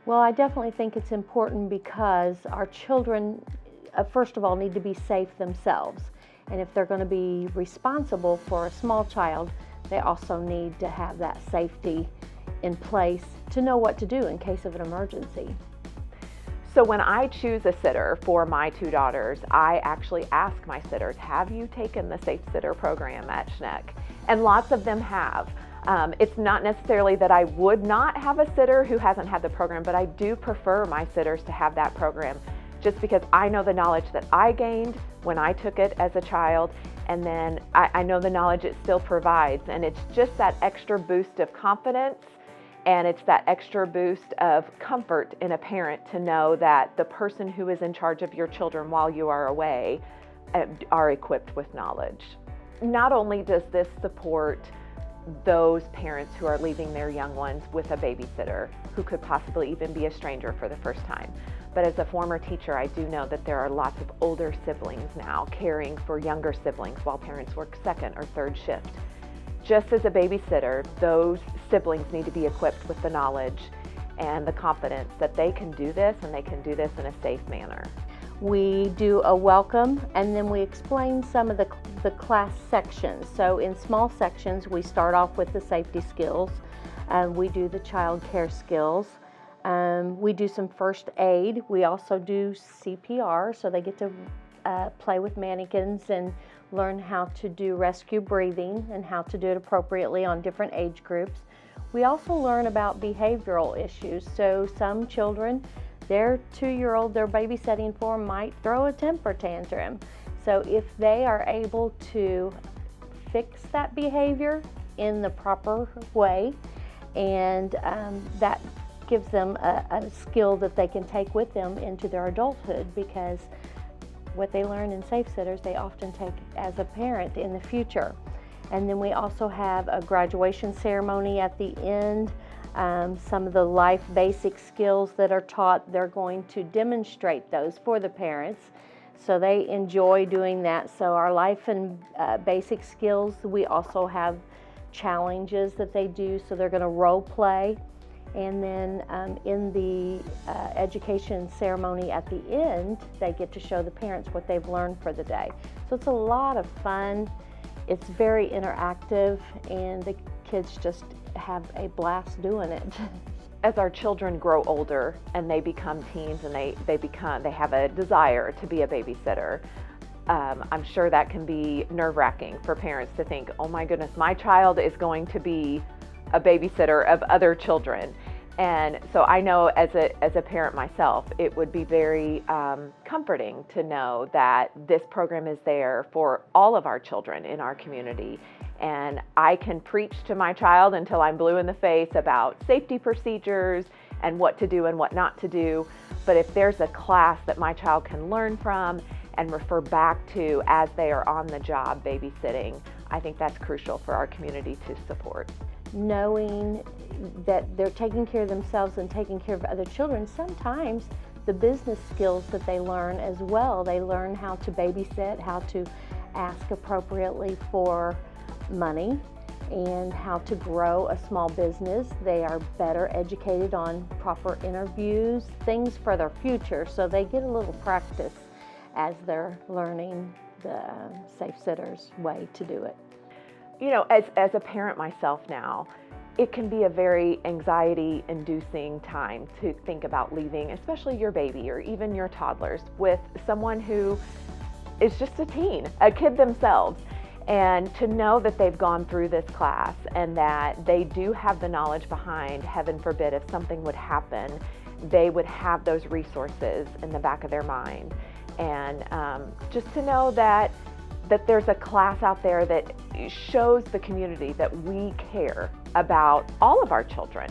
Well, I definitely think it's important because our children, first of all, need to be safe themselves. And if they're going to be responsible for a small child, they also need to have that safety in place to know what to do in case of an emergency. So when I choose a sitter for my two daughters, I actually ask my sitters, have you taken the Safe Sitter program at Schneck? And lots of them have. It's not necessarily that I would not have a sitter who hasn't had the program, but I do prefer my sitters to have that program just because I know the knowledge that I gained when I took it as a child, and then I know the knowledge it still provides, and it's just that extra boost of confidence, and it's that extra boost of comfort in a parent to know that the person who is in charge of your children while you are away are equipped with knowledge. Not only does this support those parents who are leaving their young ones with a babysitter who could possibly even be a stranger for the first time, but as a former teacher, I do know that there are lots of older siblings now caring for younger siblings while parents work second or third shift. Just as a babysitter, those siblings need to be equipped with the knowledge and the confidence that they can do this, and they can do this in a safe manner. We do a welcome, and then we explain some of the class sections. So in small sections, we start off with the safety skills. We do the child care skills. We do some first aid. We also do CPR, so they get to play with mannequins and learn how to do rescue breathing and how to do it appropriately on different age groups. We also learn about behavioral issues. So some children, their 2-year-old they're babysitting for might throw a temper tantrum. So if they are able to fix that behavior in the proper way, and that gives them a skill that they can take with them into their adulthood, because what they learn in Safe Sitters, they often take as a parent in the future. And then we also have a graduation ceremony at the end. Some of the life basic skills that are taught, they're going to demonstrate those for the parents. So they enjoy doing that. So our life and basic skills, we also have challenges that they do. So they're going to role play. And then in the education ceremony at the end, they get to show the parents what they've learned for the day. So it's a lot of fun. It's very interactive, and the kids just have a blast doing it. As our children grow older and they become teens and they have a desire to be a babysitter, I'm sure that can be nerve-wracking for parents to think, oh my goodness, my child is going to be a babysitter of other children. And so I know as a parent myself, it would be very comforting to know that this program is there for all of our children in our community. And I can preach to my child until I'm blue in the face about safety procedures and what to do and what not to do. But if there's a class that my child can learn from and refer back to as they are on the job babysitting, I think that's crucial for our community to support. Knowing that they're taking care of themselves and taking care of other children, sometimes the business skills that they learn as well. They learn how to babysit, how to ask appropriately for money, and how to grow a small business. They are better educated on proper interviews, things for their future, so they get a little practice as they're learning the Safe Sitters way to do it. You know, as a parent myself now, it can be a very anxiety-inducing time to think about leaving, especially your baby or even your toddlers, with someone who is just a teen, a kid themselves. And to know that they've gone through this class and that they do have the knowledge behind, heaven forbid, if something would happen, they would have those resources in the back of their mind. And just to know that there's a class out there that shows the community that we care about all of our children.